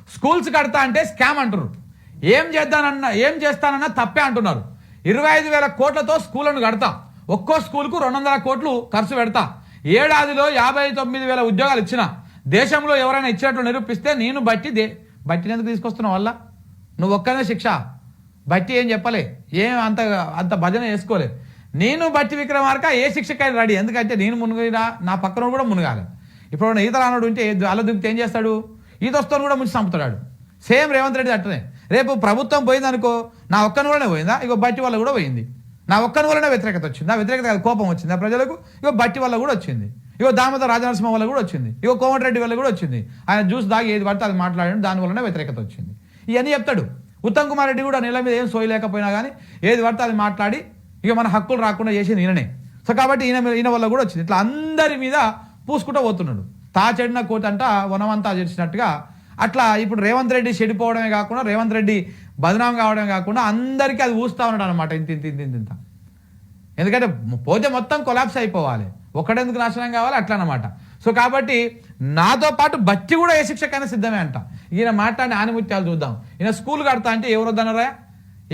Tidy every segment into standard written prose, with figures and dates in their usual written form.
Schools కడతా అంటే scam అంటారు. ఏం చేస్తానన్నా తప్పే అంటున్నారు. 25,000 కోట్లతో స్కూళ్లను కడతా, ఒక్కో స్కూల్కు 200 కోట్లు ఖర్చు పెడతా, ఏడాదిలో 59,000 ఉద్యోగాలు ఇచ్చిన, దేశంలో ఎవరైనా ఇచ్చినట్లు నిరూపిస్తే నేను బట్టిని ఎందుకు తీసుకొస్తున్నావు వల్ల? నువ్వు ఒక్కనే శిక్ష, బట్టి ఏం చెప్పలే, ఏం అంత భజన చేసుకోలే. నేను బట్టి విక్రమార్క ఏ శిక్షకైనా రెడీ, ఎందుకంటే నేను మునిగినా నా పక్కన కూడా మునగాలి. ఇప్పుడు ఈత రానుడు ఉంటే అలా దిగితే ఏం చేస్తాడు? ఈత వస్తాను కూడా ముంచి చంపుతాడు. సేమ్ రేవంత్ రెడ్డి అట్టనే. రేపు ప్రభుత్వం పోయిందనుకో, నా ఒక్కని వల్లనే పోయిందా? ఇగో బట్టి వల్ల కూడా పోయింది. నా ఒక్కని వల్లనే వ్యతిరేకత వచ్చింది. ఆ వ్యతిరేకత కోపం వచ్చింది ప్రజలకు, ఇగో బట్టి వల్ల కూడా వచ్చింది. ఇగో దామోదర రాజనరసింహ వల్ల కూడా వచ్చింది. ఇగో కోమటిరెడ్డి వల్ల కూడా వచ్చింది. ఆయన జ్యూస్ దాగి ఏది పడితే అది మాట్లాడాడు, దాని వల్లనే వ్యతిరేకత వచ్చింది. ఇవన్నీ చెప్తాడు. ఉత్తమ్ కుమార్ రెడ్డి కూడా నెల మీద ఏం సోయలేకపోయినా కానీ ఏది పడితే అది మాట్లాడి ఇక మన హక్కులు రాకుండా చేసింది ఈయననే. సో కాబట్టి ఈయన వల్ల కూడా వచ్చింది. ఇట్లా అందరి మీద పూసుకుంటూ పోతున్నాడు. తా చెడిన కోత అంట వనమంతా చేసినట్టుగా అట్లా ఇప్పుడు రేవంత్ రెడ్డి చెడిపోవడమే కాకుండా, రేవంత్ రెడ్డి బదనాం కావడమే కాకుండా అందరికీ అది ఊస్తా ఉన్నాడు అనమాట. ఇంత ఎందుకంటే పోతే మొత్తం కొలాప్స్ అయిపోవాలి, ఒక్కడెందుకు నాశనం కావాలి అట్లా అనమాట. సో కాబట్టి నాతో పాటు బట్టి కూడా ఏ శిక్షకైనా సిద్ధమే అంట. ఈయన మాట్లాడిన ఆనిముత్యాలు చూద్దాం. ఈయన స్కూల్ కడతా అంటే ఎవరు వద్దనరా?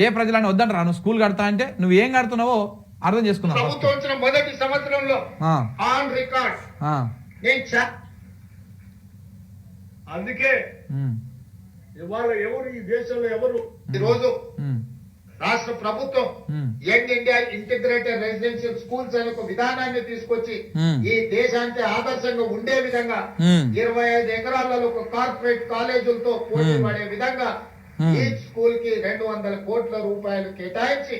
ఏ ప్రజలని వద్దంటారా? నువ్వు స్కూల్ కడతా అంటే నువ్వు ఏం కడుతున్నావో అర్థం చేసుకున్నావు. మొదటి సంవత్సరంలో ఆన్ రికార్డ్ అందుకే ఇవాళ ఎవరు ఈ దేశంలో ఎవరు ఈరోజు రాష్ట్ర ప్రభుత్వం young India integrated residential schools అనే ఒక విధానాన్ని తీసుకొచ్చి ఈ దేశానికి ఆదర్శంగా ఉండే విధంగా 25 ఎకరాలలో ఒక కార్పొరేట్ కాలేజీలతో పోటీ పడే విధంగా ఈ స్కూల్ కి 200 కోట్ల రూపాయలు కేటాయించి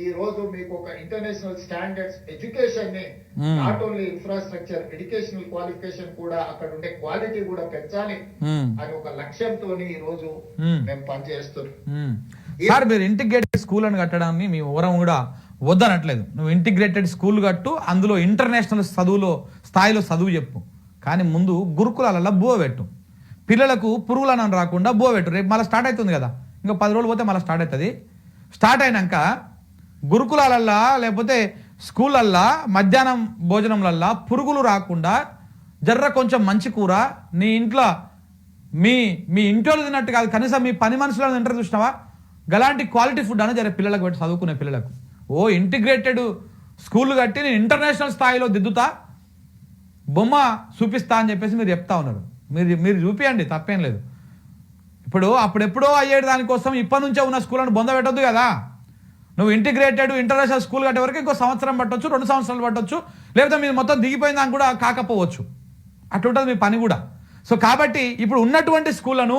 ఈ రోజు మీకు ఒక ఇంటర్నేషనల్ స్టాండర్డ్స్ ఎడ్యుకేషన్ ని not only infrastructure educational qualification కూడా అక్కడ ఉండే క్వాలిటీ కూడా పెంచాలి అని ఒక లక్ష్యంతో ఈ రోజు మేము పనిచేస్తున్నాం. సార్ మీరు ఇంటిగ్రేటెడ్ స్కూల్ అని కట్టడాన్ని మీ ఊరం కూడా వద్దనట్లేదు. నువ్వు ఇంటిగ్రేటెడ్ స్కూల్ కట్టు, అందులో ఇంటర్నేషనల్ స్థాయిలో చదువు చెప్పు, కానీ ముందు గురుకులాలలో బువ పెట్టు. పిల్లలకు పురుగులను రాకుండా బువ పెట్టు. రేపు మళ్ళీ స్టార్ట్ అవుతుంది కదా, ఇంకా 10 రోజులు పోతే మళ్ళీ స్టార్ట్ అవుతుంది. స్టార్ట్ అయినాక గురుకులాలల్లా లేకపోతే స్కూళ్ళల్లా మధ్యాహ్నం భోజనంలల్లా పురుగులు రాకుండా జర్ర కొంచెం మంచి కూర నీ ఇంట్లో మీ ఇంట్లో తిన్నట్టు కాదు, కనీసం మీ పని మనుషులను తింటారు చూసినావా, గలాంటి క్వాలిటీ ఫుడ్ అనేది జర పిల్లలకు పెట్టి చదువుకునే పిల్లలకు. ఇంటిగ్రేటెడ్ స్కూల్ కట్టి నేను ఇంటర్నేషనల్ స్థాయిలో దిద్దుతా, బొమ్మ చూపిస్తా అని చెప్పేసి మీరు చెప్తా ఉన్నారు. మీరు చూపియండి, తప్పేం లేదు. ఇప్పుడు అప్పుడెప్పుడో అయ్యేది దానికోసం ఇప్పటి నుంచే ఉన్న స్కూళ్ళను బొంద పెట్టొద్దు కదా. నువ్వు ఇంటిగ్రేటెడ్ ఇంటర్నేషనల్ స్కూల్ కట్టే వరకు ఇంకో సంవత్సరం పట్టొచ్చు, 2 సంవత్సరాలు పట్టొచ్చు, లేకపోతే మీరు మొత్తం దిగిపోయిన దానికి కూడా కాకపోవచ్చు. అట్లుంటుంది మీ పని కూడా. సో కాబట్టి ఇప్పుడు ఉన్నటువంటి స్కూళ్ళను,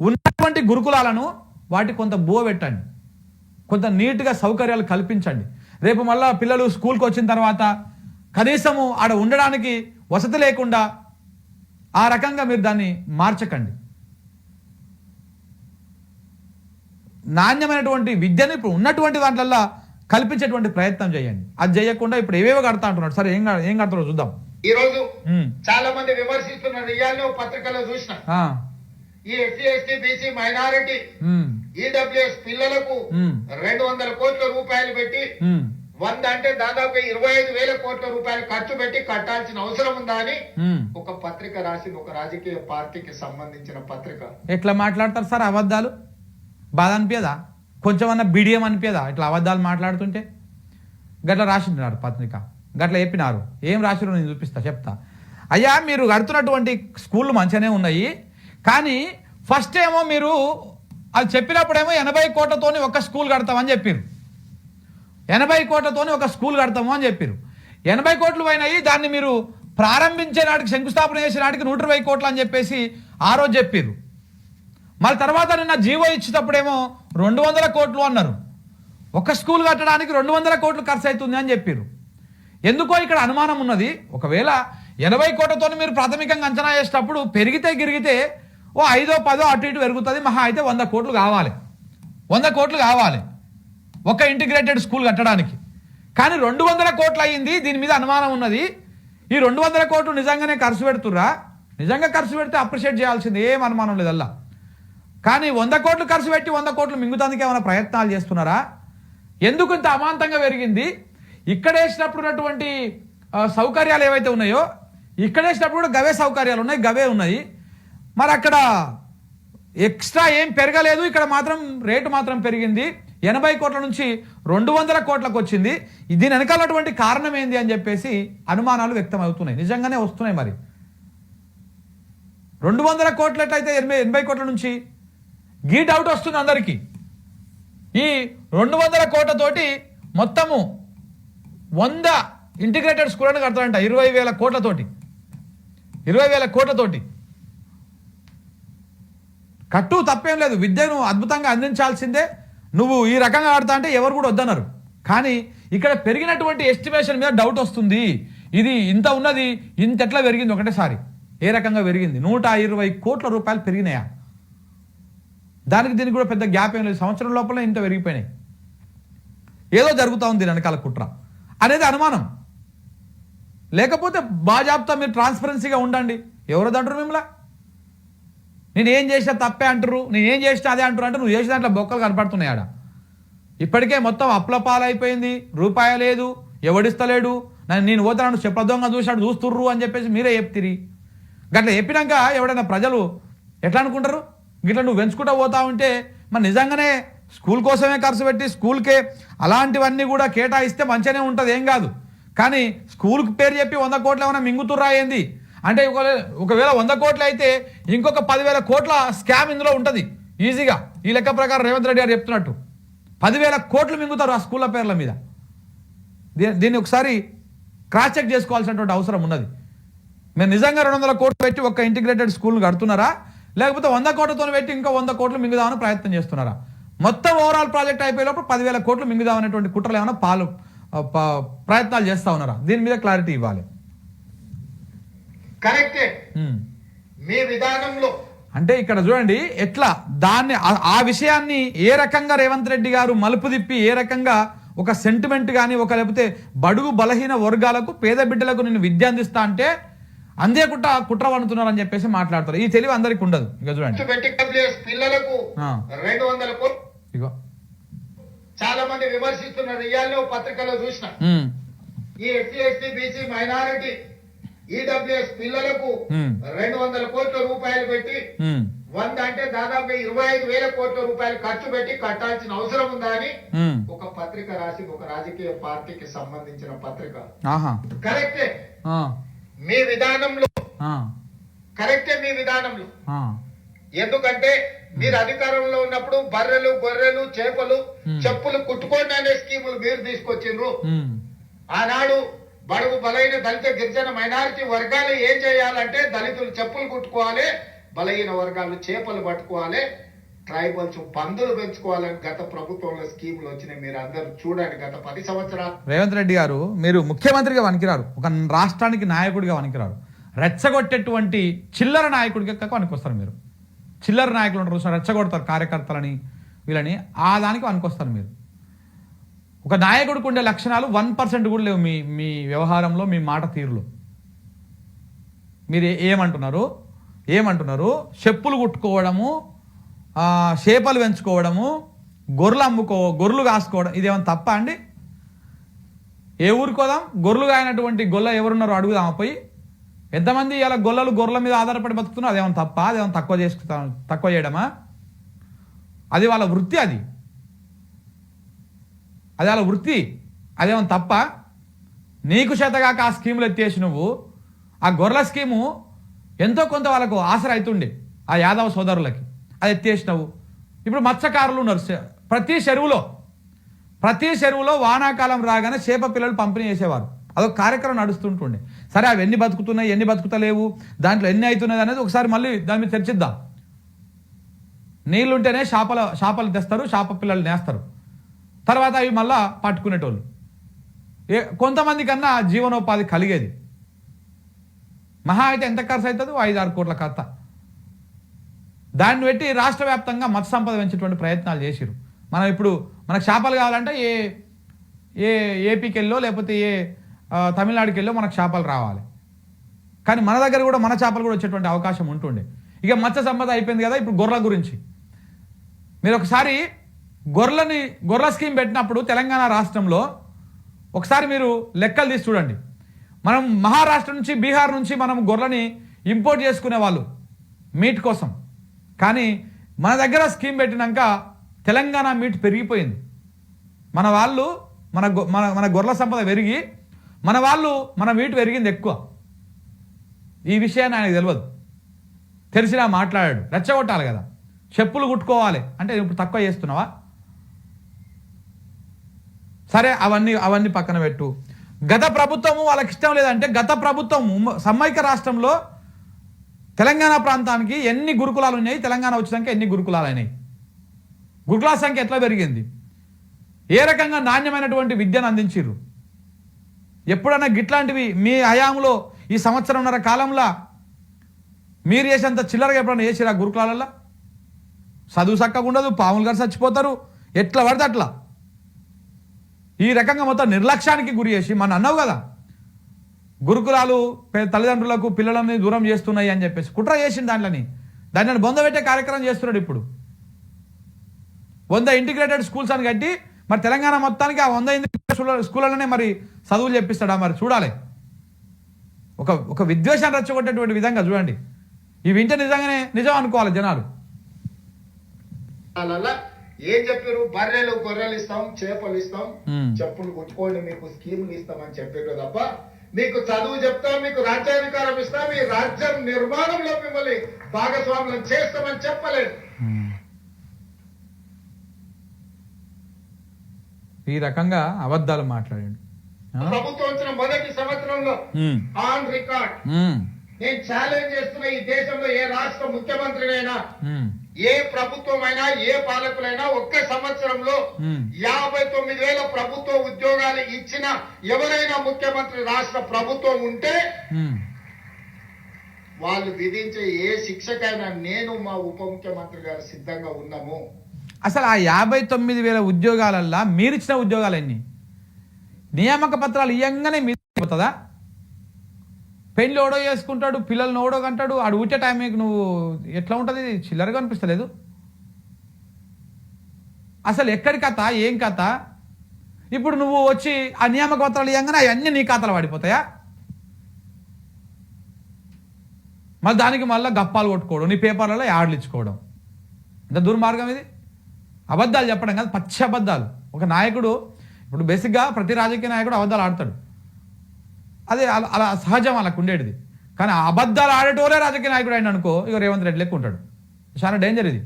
ఉన్నటువంటి గురుకులాలను వాటి కొంత బువ పెట్టండి, కొంత నీట్గా సౌకర్యాలు కల్పించండి. రేపు మళ్ళా పిల్లలు స్కూల్కి వచ్చిన తర్వాత కనీసము ఆడ ఉండడానికి వసతి లేకుండా ఆ రకంగా మీరు దాన్ని మార్చకండి. నాణ్యమైనటువంటి విద్యను ఇప్పుడు ఉన్నటువంటి దాంట్లో కల్పించేటువంటి ప్రయత్నం చేయండి. అది చేయకుండా ఇప్పుడు ఏవేవో కడతా అంటున్నాడు. సరే ఏం కడతాడో చూద్దాం. ఈ రోజు చాలా మంది విమర్శిస్తున్నారు. ఇయాల్లో పత్రికల్లో చూసిన ఈ SC ST BC minority EWS పిల్లలకు 200 కోట్ల రూపాయలు పెట్టి 100 అంటే దాదాపు 25,000 కోట్ల రూపాయలు ఖర్చు పెట్టి కట్టాల్సిన అవసరం ఉందా అని ఒక పత్రిక రాసింది, ఒక రాజకీయ పార్టీకి సంబంధించిన పత్రిక. ఎట్లా మాట్లాడతారు సార్ అబద్ధాలు? బాధ అనిపించదా? కొంచెమన్నా బిడియం అనిపించదా ఇట్లా అబద్ధాలు మాట్లాడుతుంటే? గట్లా రాసింటున్నారు పత్రిక, గట్లా చెప్పినారు. ఏం రాసిరో నేను చూపిస్తా, చెప్తా. అయ్యా మీరు కడుతున్నటువంటి స్కూళ్ళు మంచిగానే ఉన్నాయి, కానీ ఫస్ట్ ఏమో మీరు అది చెప్పినప్పుడేమో 80 కోట్లతోని ఒక స్కూల్ కడతామని చెప్పారు. 80 కోట్లతోని ఒక స్కూల్ కడతాము అని చెప్పారు. 80 కోట్లు అయినాయి. దాన్ని మీరు ప్రారంభించే నాటికి, శంకుస్థాపన చేసే నాటికి 120 కోట్లు అని చెప్పేసి ఆ రోజు చెప్పారు. మళ్ళీ తర్వాత నిన్న జీవో ఇచ్చేటప్పుడేమో 200 కోట్లు అన్నారు. ఒక స్కూల్ కట్టడానికి 200 కోట్లు ఖర్చు అవుతుంది అని చెప్పారు. ఎందుకో ఇక్కడ అనుమానం ఉన్నది. ఒకవేళ 80 కోట్లతో మీరు ప్రాథమికంగా అంచనా చేసేటప్పుడు పెరిగితే గిరిగితే 5-10 అటు ఇటు పెరుగుతుంది. మహా అయితే 100 కోట్లు కావాలి, 100 కోట్లు కావాలి ఒక ఇంటిగ్రేటెడ్ స్కూల్ కట్టడానికి. కానీ 200 కోట్లు అయ్యింది. దీని మీద అనుమానం ఉన్నది. ఈ 200 కోట్లు నిజంగానే ఖర్చు పెడుతుర్రా? నిజంగా ఖర్చు పెడితే అప్రిషియేట్ చేయాల్సింది, ఏం అనుమానం లేదల్లా. కానీ 100 కోట్లు ఖర్చు పెట్టి 100 కోట్లు మింగుతానికి ఏమైనా ప్రయత్నాలు చేస్తున్నారా? ఎందుకు ఇంత అమాంతంగా పెరిగింది? ఇక్కడ వేసినప్పుడు ఉన్నటువంటి సౌకర్యాలు ఏవైతే ఉన్నాయో, ఇక్కడ వేసినప్పుడు కూడా గవే సౌకర్యాలు ఉన్నాయి, గవే ఉన్నాయి. మరి అక్కడ ఎక్స్ట్రా ఏం పెరగలేదు, ఇక్కడ మాత్రం రేటు మాత్రం పెరిగింది. 80 కోట్ల నుంచి 200 కోట్లకు వచ్చింది. దీని వెనకాలటువంటి కారణం ఏంది అని చెప్పేసి అనుమానాలు వ్యక్తం అవుతున్నాయి. నిజంగానే వస్తున్నాయి. మరి 200 కోట్లట్లయితే 80 కోట్ల నుంచి గీ డౌట్ వస్తుంది అందరికీ. ఈ 200 కోట్లతోటి మొత్తము 100 ఇంటిగ్రేటెడ్ స్కూళ్ళను కడతాడంట 20,000 కోట్లతోటి. 20,000 కోట్లతోటి కట్టు, తప్పేం లేదు. విద్యను అద్భుతంగా అందించాల్సిందే. నువ్వు ఈ రకంగా ఆడుతా అంటే ఎవరు కూడా వద్దన్నారు. కానీ ఇక్కడ పెరిగినటువంటి ఎస్టిమేషన్ మీద డౌట్ వస్తుంది. ఇది ఇంత ఉన్నది, ఇంత ఎట్లా పెరిగింది ఒకటేసారి? ఏ రకంగా పెరిగింది? 120 కోట్ల రూపాయలు పెరిగినాయా? దానికి దీనికి కూడా పెద్ద గ్యాప్ ఏం లేదు. సంవత్సరం లోపల ఇంత పెరిగిపోయినాయి. ఏదో జరుగుతూ ఉంది దీని వెనకాల కుట్ర అనేది అనుమానం. లేకపోతే బాజాబ్తా మీరు ట్రాన్స్పరెన్సీగా ఉండండి. ఎవరు అంటారు మిమ్మల్ని? నేనేం చేసినా తప్పే అంటారు, నేనేం చేసినా అదే అంటారు. అంటే నువ్వు చేసిన దాంట్లో బొక్కలు కనపడుతున్నాయి ఆడ. ఇప్పటికే మొత్తం అప్లపాలైపోయింది. రూపాయి లేదు, ఎవడిస్తలేడు. నేను పోతాను చెప్పదొంగ చూశాడు చూస్తుర్రు అని చెప్పేసి మీరే చెప్తిరి. గట్లా చెప్పినాక ఎవడైనా ప్రజలు ఎట్లా అనుకుంటారు? గిట్లా నువ్వు పెంచుకుంటూ పోతా ఉంటే మరి నిజంగానే స్కూల్ కోసమే ఖర్చు పెట్టి స్కూల్కే అలాంటివన్నీ కూడా కేటాయిస్తే మంచిగానే ఉంటుంది, ఏం కాదు. కానీ స్కూల్కి పేరు చెప్పి 100 కోట్లు ఏమైనా మింగుతుర్రా ఏంది అంటే? ఒకవేళ 100 కోట్లు అయితే ఇంకొక 10,000 కోట్ల స్కామ్ ఇందులో ఉంటుంది ఈజీగా. ఈ లెక్క ప్రకారం రేవంత్ రెడ్డి గారు చెప్తున్నట్టు 10,000 కోట్లు మింగుతారు ఆ స్కూళ్ళ పేర్ల మీద. దీన్ని ఒకసారి క్రాస్ చెక్ చేసుకోవాల్సినటువంటి అవసరం ఉన్నది. మీరు నిజంగా 200 కోట్లు పెట్టి ఒక ఇంటిగ్రేటెడ్ స్కూల్ కడుతున్నారా, లేకపోతే 100 కోట్లతో పెట్టి ఇంకా 100 కోట్లు మింగుదామని ప్రయత్నం చేస్తున్నారా? మొత్తం ఓవరాల్ ప్రాజెక్ట్ అయిపోయేటప్పుడు 10,000 కోట్లు మింగుదామనేటువంటి కుట్రలు ఏమైనా ప్రయత్నాలు చేస్తా ఉన్నారా? దీని మీద క్లారిటీ ఇవ్వాలి. కరెక్టే. మీ విధానంలో అంటే ఇక్కడ చూడండి ఎట్లా దాన్ని ఆ విషయాన్ని ఏ రకంగా రేవంత్ రెడ్డి గారు మలుపు తిప్పి ఏ రకంగా ఒక సెంటిమెంట్ కానీ ఒక లేకపోతే బడుగు బలహీన వర్గాలకు పేద బిడ్డలకు నేను విద్య అందిస్తా అంటే అందేకుట్ట కుట్ర వండుతున్నారని చెప్పేసి మాట్లాడతారు. ఈ తెలివి అందరికి ఉండదు. ఇక చూడండి పిల్లలకు 200 కోట్లు ఇగో చాలా మంది విమర్శిస్తున్నారు. ఇయాల్లో పత్రికలో చూసిన ఈ SC ST BC minority EWS పిల్లలకు 200 కోట్ల రూపాయలు పెట్టి 100 అంటే దాదాపు 25,000 కోట్ల రూపాయలు ఖర్చు పెట్టి కట్టాల్సిన అవసరం ఉందా అని ఒక పత్రిక రాసి, ఒక రాజకీయ పార్టీకి సంబంధించిన పత్రిక. కరెక్టే మీ విధానంలో, కరెక్టే మీ విధానంలో. ఎందుకంటే మీరు అధికారంలో ఉన్నప్పుడు బర్రెలు గొర్రెలు చేపలు చెప్పులు కుట్టుకోండి అనే స్కీములు మీరు తీసుకొచ్చిండ్రు. ఆనాడు బడుగు బలైన దళిత గిరిజన మైనారిటీ వర్గాలు ఏం చేయాలంటే దళితులు చెప్పులు కుట్టుకోవాలి, బలహీన వర్గాలు చేపలు పట్టుకోవాలి, ట్రైబల్స్ పందులు పెంచుకోవాలని గత ప్రభుత్వంలో స్కీములు వచ్చినాయి. మీరు అందరూ చూడండి. గత 10 సంవత్సరాలు రేవంత్ రెడ్డి గారు మీరు ముఖ్యమంత్రిగా వనికిరారు, ఒక రాష్ట్రానికి నాయకుడిగా వనికిరారు. రెచ్చగొట్టేటువంటి చిల్లర నాయకుడిగా వనికొస్తారు. మీరు చిల్లర నాయకులు ఉంటారు, రెచ్చగొడతారు కార్యకర్తలని వీళ్ళని, ఆ దానికి వనికొస్తారు మీరు. ఒక నాయకుడికి ఉండే లక్షణాలు 1% కూడా లేవు మీ వ్యవహారంలో, మీ మాట తీరులో. మీరు ఏమంటున్నారు? చెప్పులు కుట్టుకోవడము, చేపలు పెంచుకోవడము, గొర్రెలు కాసుకోవడం, ఇదేమన్నా తప్ప అండి? ఏ ఊరికి పోదాం? గొర్రెలు కాయనటువంటి గొల్ల ఎవరున్నారో అడుగుదామా పోయి? ఎంతమంది ఇలా గొర్రెల మీద ఆధారపడి బతుకుతున్నారు? అదేమన్నా తప్ప? అదేమన్నా తక్కువ చేయడమా? అది వాళ్ళ వృత్తి, అది వాళ్ళ వృత్తి. అదేమన్నా తప్ప? నీకు చేతగాక ఆ స్కీములు ఎత్తేసి నువ్వు ఆ గొర్రెల స్కీము ఎంతో కొంత వాళ్ళకు ఆసరా అవుతుండే ఆ యాదవ సోదరులకి, అది ఎత్తేసినావు. ఇప్పుడు మత్స్యకారులు ఉన్నారు. ప్రతి చెరువులో వానాకాలం రాగానే చేప పిల్లలు పంపిణీ చేసేవారు. అదొక కార్యక్రమం నడుస్తుంటుండే. సరే అవి ఎన్ని బతుకుతున్నాయి, ఎన్ని బతుకుతలేవు, దాంట్లో ఎన్ని అవుతున్నాయి అనేది ఒకసారి మళ్ళీ దాని మీద చర్చిద్దాం. నీళ్లుంటేనే చేపలు తెస్తారు, చేప పిల్లలు నేస్తారు. తర్వాత అవి మళ్ళా పట్టుకునేటోళ్ళు. కొంతమంది కన్నా జీవనోపాధి కలిగేది. మహా అయితే ఎంత ఖర్చు అవుతుందో 5-6 కోట్ల కథ. దాన్ని పెట్టి రాష్ట్ర వ్యాప్తంగా మత్స్య సంపద పెంచేటువంటి ప్రయత్నాలు చేసిరు. మనం ఇప్పుడు మనకు చేపలు కావాలంటే ఏపీకి వెళ్ళో లేకపోతే తమిళనాడుకి వెళ్ళో మనకు చేపలు రావాలి. కానీ మన దగ్గర కూడా మన చేపలు కూడా వచ్చేటువంటి అవకాశం ఉంటుండే. ఇక మత్స్య సంపద అయిపోయింది కదా. ఇప్పుడు గొర్రెల గురించి మీరు ఒకసారి గొర్రెల స్కీమ్ పెట్టినప్పుడు తెలంగాణ రాష్ట్రంలో ఒకసారి మీరు లెక్కలు తీసి చూడండి. మనం మహారాష్ట్ర నుంచి బీహార్ నుంచి మనం గొర్రెలని ఇంపోర్ట్ చేసుకునే వాళ్ళు మీట్ కోసం. కానీ మన దగ్గర స్కీమ్ పెట్టినాక తెలంగాణ మీట్ పెరిగిపోయింది. మన వాళ్ళు మన గొర్రెల సంపద పెరిగి మన మీట్ పెరిగింది ఎక్కువ. ఈ విషయాన్ని ఆయనకు తెలియదు. తెలిసినా మాట్లాడాడు. రెచ్చగొట్టాలి కదా, చెప్పులు కుట్టుకోవాలి అంటే ఇప్పుడు తక్కువ చేస్తున్నావా? సరే, అవన్నీ పక్కన పెట్టు. గత ప్రభుత్వము వాళ్ళకి ఇష్టం లేదంటే, గత ప్రభుత్వం సమైక్య రాష్ట్రంలో తెలంగాణ ప్రాంతానికి ఎన్ని గురుకులాలు ఉన్నాయి, తెలంగాణ వచ్చినాక ఎన్ని గురుకులాలు అయినాయి, గురుకులాల సంఖ్య ఎట్లా పెరిగింది, ఏ రకంగా నాణ్యమైనటువంటి విద్యను అందించిర్రు? ఎప్పుడన్నా గిట్లాంటివి మీ హయాంలో ఈ సంవత్సరంన్నర కాలంలో మీరు చేసేంత చిల్లరగా ఎప్పుడన్నా చేసిరా? గురుకులాలల్లో చదువు చక్కగా ఉండదు, పాములు గారు చచ్చిపోతారు, ఎట్లా పడితే అట్లా ఈ రకంగా మొత్తం నిర్లక్ష్యానికి గురి చేసి మన అన్నావు కదా, గురుకులాలు తల్లిదండ్రులకు పిల్లలని దూరం చేస్తున్నాయి అని చెప్పేసి కుట్ర చేసింది. దాన్ని బొందబెట్టే కార్యక్రమం చేస్తున్నాడు. ఇప్పుడు 100 ఇంటిగ్రేటెడ్ స్కూల్స్ అని కట్టి మరి తెలంగాణ మొత్తానికి ఆ 100 ఇంటిగ్రేటెడ్ స్కూళ్ళలోనే మరి చదువులు చెప్పిస్తాడా? మరి చూడాలి. ఒక విద్వేషాన్ని రెచ్చగొట్టేటువంటి విధంగా చూడండి. ఈ వింటే నిజంగానే నిజం అనుకోవాలి జనాలు. ఏం చెప్పారు? బర్రెలు గొర్రెలు ఇస్తాం, చేపలు ఇస్తాం, చెప్పులు కుట్టుకోండి, మీకు స్కీములు ఇస్తామని చెప్పారు తప్ప మీకు చదువు చెప్తాం, మీకు రాజ్యాధికారం ఇస్తాం, మీ రాజ్యం నిర్మాణంలో మిమ్మల్ని భాగస్వామ్యం చేస్తామని చెప్పలేదు. ఈ రకంగా అబద్ధాలు మాట్లాడండి. ప్రభుత్వం వచ్చిన మొదటి సంవత్సరంలో ఆన్ రికార్డ్ నేను ఛాలెంజ్ చేస్తున్న, ఈ దేశంలో ఏ రాష్ట్ర ముఖ్యమంత్రినైనా, ఏ ప్రభుత్వం అయినా, ఏ పాలకులైనా ఒక్క సంవత్సరంలో 59,000 ప్రభుత్వ ఉద్యోగాలు ఇచ్చిన ఎవరైనా ముఖ్యమంత్రి రాష్ట్ర ప్రభుత్వం ఉంటే వాళ్ళు విధించే ఏ శిక్షకైనా నేను మా ఉప ముఖ్యమంత్రి గారు సిద్ధంగా ఉన్నాము. అసలు ఆ 59,000 ఉద్యోగాలల్లా మీరిచ్చిన ఉద్యోగాలు ఎన్ని? నియామక పత్రాలు ఇయ్యంగానే మీరు పోతుందా? పెళ్ళి ఓడో చేసుకుంటాడు, పిల్లల్ని ఓడో కంటాడు, ఆడు ఊటే టైంకి నువ్వు ఎట్లా ఉంటుంది? చిల్లరగా అనిపిస్తలేదు? అసలు ఎక్కడి కథ, ఏం కథ? ఇప్పుడు నువ్వు వచ్చి ఆ నియామక పత్రాలు ఇవ్వగానే అవన్నీ నీ ఖాతాలో పడిపోతాయా? మళ్ళీ దానికి మళ్ళీ గప్పాలు కొట్టుకోవడం, నీ పేపర్లలో యాడ్లు ఇచ్చుకోవడం, ఇంత దుర్మార్గం ఇది. అబద్ధాలు చెప్పడం కాదు, పచ్చి అబద్ధాలు. ఒక నాయకుడు ఇప్పుడు బేసిక్గా ప్రతి రాజకీయ నాయకుడు అబద్ధాలు ఆడతాడు, అదే అలా సహజం వాళ్ళకు ఉండేది. కానీ అబద్ధాలు ఆడేటోరే రాజకీయ నాయకుడు అయిన అనుకో, ఇక రేవంత్ రెడ్డి లెక్క ఉంటాడు. చాలా డేంజర్ ఇది.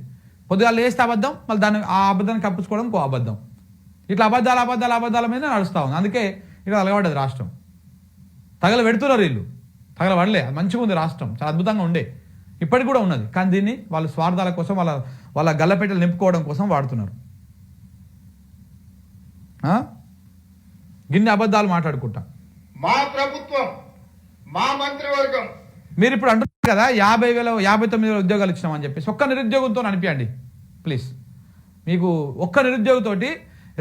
పొద్దుగా లేస్తే అబద్ధం, మళ్ళీ ఆ అబద్ధాన్ని కప్పించుకోవడం ఇంకో అబద్ధం. ఇట్లా అబద్ధాల మీద నడుస్తూ ఉంది. అందుకే ఇక అలగబడ్డది రాష్ట్రం. పెడుతున్నారు వీళ్ళు, తగలబడలే. అది మంచిగా ఉంది రాష్ట్రం, చాలా అద్భుతంగా ఉండే, ఇప్పటికి కూడా ఉన్నది. కానీ దీన్ని వాళ్ళ స్వార్థాల కోసం, వాళ్ళ గల్లపెట్టెలు నింపుకోవడం కోసం వాడుతున్నారు. గిన్ని అబద్ధాలు మాట్లాడుకుంటా మా ప్రభుత్వం, మా మంత్రివర్గం. మీరు ఇప్పుడు అంటున్నారు కదా 59,000 ఉద్యోగాలు ఇచ్చినామని చెప్పేసి, ఒక్క నిరుద్యోగంతో అనిపించండి ప్లీజ్. మీకు ఒక్క నిరుద్యోగతోటి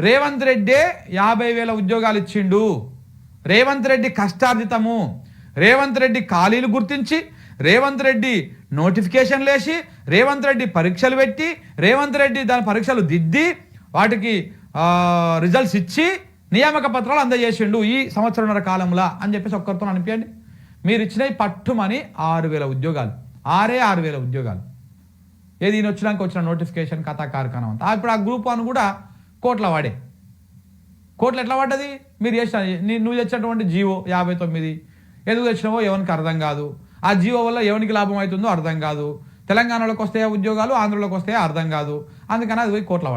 రేవంత్ రెడ్డే 50,000 ఉద్యోగాలు ఇచ్చిండు. రేవంత్ రెడ్డి కష్టార్జితము, రేవంత్ రెడ్డి ఖాళీలు గుర్తించి, రేవంత్ రెడ్డి నోటిఫికేషన్లు వేసి, రేవంత్ రెడ్డి పరీక్షలు పెట్టి, రేవంత్ రెడ్డి దాని పరీక్షలు దిద్ది, వాటికి రిజల్ట్స్ ఇచ్చి నియామక పత్రాలు అందజేసిండు ఈ సంవత్సరంన్నర కాలంలో అని చెప్పేసి ఒక్కరితో అనిపించండి. మీరు ఇచ్చినవి పట్టుమని 6,000 ఉద్యోగాలు, 6,000 ఉద్యోగాలు. ఏది ఈయన వచ్చిన నోటిఫికేషన్ కథా కార్ఖానం అంతా. ఇప్పుడు ఆ గ్రూప్ అని కూడా కోట్ల వాడే. కోట్లు ఎట్లా పడ్డది? మీరు చేసిన నువ్వు తెచ్చినటువంటి జీవో 59 ఎందుకు తెచ్చినావో ఎవరికి అర్థం కాదు. ఆ జీవో వల్ల ఎవరికి లాభం అవుతుందో అర్థం కాదు. తెలంగాణలోకి వస్తాయా ఉద్యోగాలు, ఆంధ్రలోకి వస్తాయా అర్థం కాదు. అందుకని అది పోయి కోట్ల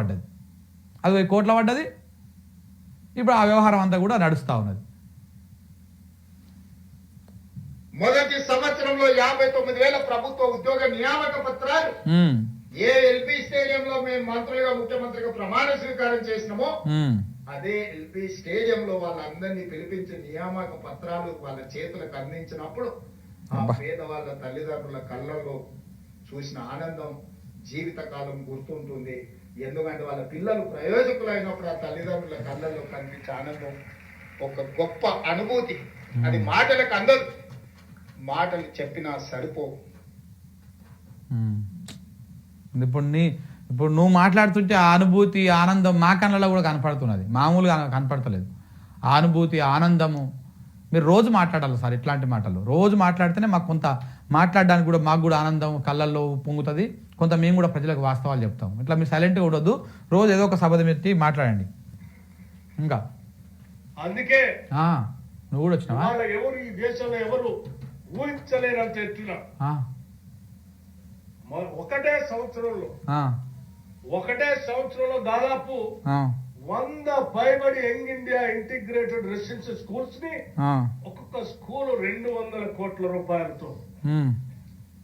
పడ్డది. ఇప్పుడు ఆ వ్యవహారం అంతా కూడా నడుస్తూ ఉన్నది. మొదటి సంవత్సరంలో 59,000 ప్రభుత్వ ఉద్యోగ నియామక పత్రాలు ఏ ఎల్బీ స్టేడియంలో మేము మంత్రులుగా, ముఖ్యమంత్రిగా ప్రమాణ స్వీకారం చేసినామో అదే ఎల్బీ స్టేడియంలో వాళ్ళందరినీ పిలిపించి నియామక పత్రాలు వాళ్ళ చేతులకు అందించినప్పుడు ఆ పేదవాళ్ళ తల్లిదండ్రుల కళ్ళల్లో చూసిన ఆనందం జీవితకాలం గుర్తుంటుంది. ఎందుకంటే వాళ్ళ పిల్లలు ప్రయోజకులు అయినప్పుడు ఆ తల్లిదండ్రుల కళ్ళల్లో కనిపించే ఆనందం ఒక గొప్ప అనుభూతి. అది మాటలకు అందదు, మాటలు చెప్పినా సరిపోవు. ఇప్పుడు నువ్వు మాట్లాడుతుంటే ఆ అనుభూతి, ఆనందం మా కళ్ళలో కూడా కనపడుతున్నది, మామూలుగా కనపడతలేదు. ఆ అనుభూతి, ఆనందము మీరు రోజు మాట్లాడాలి సార్. ఇట్లాంటి మాటలు రోజు మాట్లాడితేనే మాకు కొంత మాట్లాడడానికి కూడా మాకు కూడా ఆనందం కళ్ళల్లో పొంగుతుంది. కొంత మేము కూడా ప్రజలకు వాస్తవాలు చెప్తాం. ఇట్లా మీరు సైలెంట్గా ఉండొద్దు, రోజు ఏదో ఒక సభ పెట్టి మాట్లాడండి. ఇంకా అందుకే నువ్వు కూడా వచ్చినావా? ఎవరు ఈ దేశంలో ఎవరు ఊహించలేనంత ఎత్తున ఒకటే సంవత్సరంలో దాదాపు 100 పైబడి young India integrated residential schools ని ఒక్కొక్క స్కూల్ 200 కోట్ల రూపాయలతో,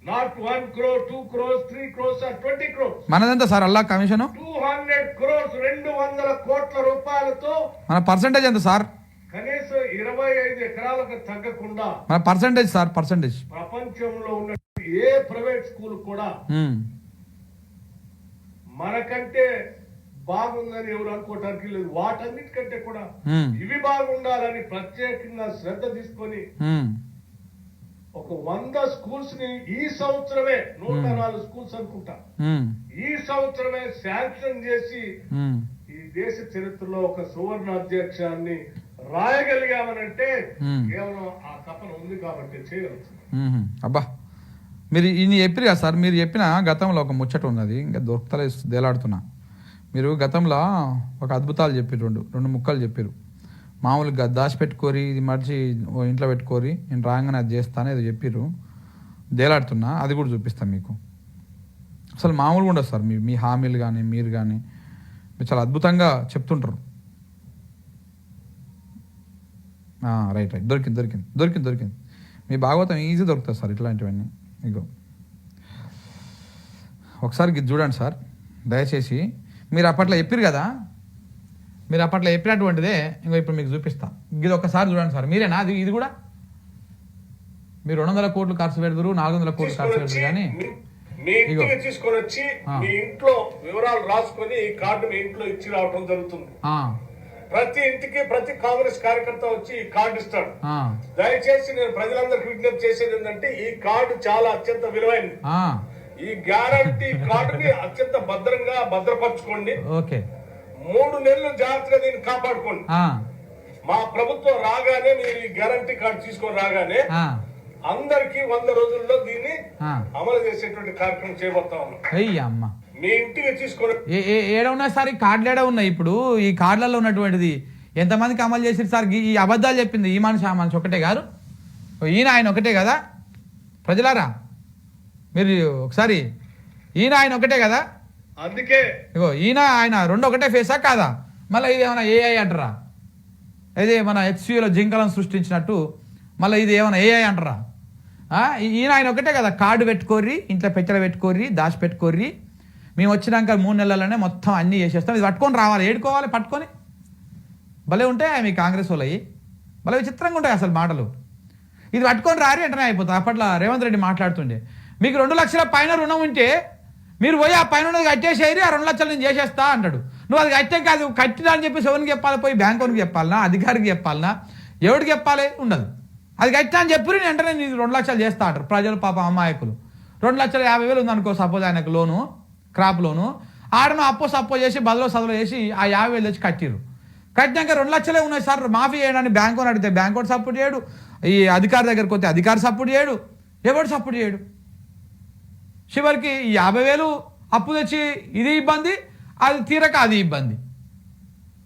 not 1 crore, 2 crores, 3 crores or 20 crores. మనదంతా సార్ అల్లా కమిషన్ 200 crores, 200 కోట్ల రూపాయలతో. మన పర్సెంటేజ్ ఎంత సార్? కనీసం 25 ఎకరాలకు తగ్గకుండా మన పర్సెంటేజ్ సార్, పర్సెంటేజ్ ప్రపంచంలో ఉన్న ఏ ప్రైవేట్ స్కూల్ కూడా మనకంటే బాగుందని ఎవరు అనుకోవటానికి లేదు. వాటన్నిటికంటే కూడా ఇవి బాగుండాలని ప్రత్యేకంగా శ్రద్ధ తీసుకొని ఒక 100 స్కూల్స్ ని ఈ సంవత్సరమే 104 స్కూల్స్ అనుకుంటా ఈ సంవత్సరమే శాంక్షన్ చేసి ఈ దేశ చరిత్రలో ఒక సువర్ణ అధ్యక్షాన్ని రాయగలిగామనంటే కేవలం ఆ తపన ఉంది కాబట్టి చేయవచ్చు. అబ్బా మీరు ఇన్ని చెప్పారు కదా సార్. మీరు చెప్పిన గతంలో ఒక ముచ్చట ఉన్నది, ఇంకా దొరుకుతలే దేలాడుతున్నా. మీరు గతంలో ఒక అద్భుతాలు చెప్పారు, రెండు ముక్కలు చెప్పారు. మామూలుగా దాచిపెట్టుకోరి, ఇది మర్చి ఇంట్లో పెట్టుకోరి, నేను రాగానే అది చేస్తాను ఏదో చెప్పారు, దేలాడుతున్నా. అది కూడా చూపిస్తాను మీకు. అసలు మామూలుగా ఉండదు సార్ మీ హామీలు కానీ మీరు కానీ మీరు చాలా అద్భుతంగా చెప్తుంటారు. రైట్ దొరికింది. మీ భాగవతం ఈజీ దొరుకుతుంది సార్ ఇట్లాంటివన్నీ. ఇగో ఒకసారి ఇది చూడండి సార్ దయచేసి. మీరు అప్పట్లో చెప్పారు కదా, మీరు అప్పట్లో చెప్పినటువంటిదే ఇంకో ఇప్పుడు మీకు చూపిస్తా. ఇది ఒకసారి చూడండి సార్. మీరేనా ఇది కూడా? మీరు 200 కోట్లు ఖర్చు పెడతారు, 400 కోట్లు ఖర్చు పెడతారు, కానీ మీ ఇంటికి తీసుకొని వచ్చి మీ ఇంట్లో వివరాలు రాసుకొని ఈ కార్డు మీ ఇంట్లో ఇచ్చి రావడం జరుగుతుంది. ప్రతి ఇంటికి ప్రతి కాంగ్రెస్ కార్యకర్త వచ్చి ఈ కార్డు ఇస్తాడు. దయచేసి నేను ప్రజలందరికీ విజ్ఞప్తి చేసేది ఏంటంటే ఈ కార్డు చాలా అత్యంత విలువైనది. ఈ గ్యారంటీ కార్డుని అత్యంత భద్రంగా భద్రపరచుకోండి. 3 నెలలు జాగ్రత్తగా దీన్ని కాపాడుకోండి. మా ప్రభుత్వం రాగానే మీరు ఈ గ్యారంటీ కార్డు తీసుకొని రాగానే అందరికి 100 రోజుల్లో దీన్ని అమలు చేసేటువంటి కార్యక్రమం చేయబోతా ఉన్నాం. మీ ఇంటికి తీసుకొని ఏడున్నాయి సార్ ఈ కార్డులు? ఏడా ఉన్నాయి ఇప్పుడు? ఈ కార్డులలో ఉన్నటువంటిది ఎంతమందికి అమలు చేసిరు సార్? ఈ అబద్ధాలు చెప్పింది ఈ మనిషి ఆ మనిషి ఒకటే కాదు, ఈయన ఆయన ఒకటే కదా. ప్రజలారా మీరు ఒకసారి, ఈయన ఆయన ఒకటే కదా. అందుకే ఇగో ఈయన ఆయన రెండు ఒకటే ఫేసా కాదా? మళ్ళీ ఇది ఏమైనా ఏఐ అంటారా? ఇది మన హెచ్సియూలో జింకలను సృష్టించినట్టు మళ్ళీ ఇది ఏమైనా ఏఐ అంటారా? ఈయన ఆయన ఒకటే కదా. కార్డు పెట్టుకోర్రి, ఇంట్లో పెట్టెలు పెట్టుకోర్రి, దాచి పెట్టుకోర్రి, మేము వచ్చినాక 3 నెలలనే మొత్తం అన్నీ చేసేస్తాం. ఇది పట్టుకొని రావాలి, ఏడుకోవాలి పట్టుకొని. భలే ఉంటాయి మీ కాంగ్రెస్ వాళ్ళవి, భలే విచిత్రంగా ఉంటాయి అసలు మాటలు. ఇది పట్టుకొని రారి వెంటనే అయిపోతుంది. అప్పట్లో రేవంత్ రెడ్డి మాట్లాడుతుండే, మీకు 2 లక్షల పైన రుణం ఉంటే మీరు పోయి ఆ పైన ఉన్నది కట్టేసేది, ఆ 2 లక్షలు నేను చేసేస్తా అంటాడు. నువ్వు అది కట్టే కాదు, కట్టినా అని చెప్పి ఎవరికి చెప్పాలి? పోయి బ్యాంక్ ఓనికి చెప్పాలనా, అధికారికి చెప్పాలనా, ఎవరికి చెప్పాలి? ఉండదు. అది కట్టినా అని చెప్పి నేను వెంటనే నేను 2 లక్షలు చేస్తా అంటారు ప్రజలు. పాప అమాయకులు. 2,50,000 ఉందనుకో సపోజ్ ఆయనకు లోను, క్రాప్ లోను, ఆడను అప్పో చేసి బదులో సదులో చేసి ఆ 50,000 తెచ్చి కట్టిరు. కట్టినాక 2 లక్షలే ఉన్నాయి సార్ మాఫీ చేయడానికి బ్యాంక్ అని అడిగితే బ్యాంక్ వాడు సపోర్ట్ చేయడు, ఈ అధికారి దగ్గరికి వస్తే అధికారి సపోర్ట్ చేయడు, ఎవడు సపోర్ట్ చేయడు. చివరికి 50,000 అప్పు తెచ్చి ఇది ఇబ్బంది, అది తీరక అది ఇబ్బంది.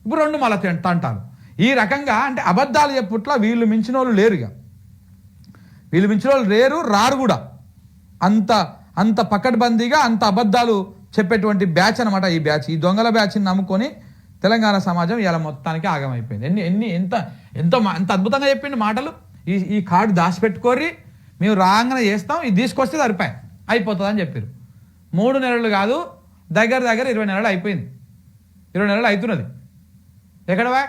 ఇప్పుడు 2 మళ్ళీ తంటాలు. ఈ రకంగా అంటే అబద్ధాలు చెప్పుట్లా వీళ్ళు మించిన వాళ్ళు లేరు. ఇక వీళ్ళు మించిన వాళ్ళు లేరు, రారు కూడా. అంత పకడ్బందీగా అంత అబద్ధాలు చెప్పేటువంటి బ్యాచ్ అనమాట ఈ బ్యాచ్. ఈ దొంగల బ్యాచ్ని నమ్ముకొని తెలంగాణ సమాజం ఇలా మొత్తానికి ఆగమైపోయింది. ఎంత అద్భుతంగా చెప్పిండు మాటలు. ఈ కార్డు దాచిపెట్టుకోర్రి, మేము రాగానే చేస్తాం, ఇది తీసుకొస్తే సరిపోయి అయిపోతుంది అని చెప్పారు. 3 నెలలు కాదు, దగ్గర 20 నెలలు అయిపోయింది. 20 నెలలు అవుతున్నది. ఎక్కడవా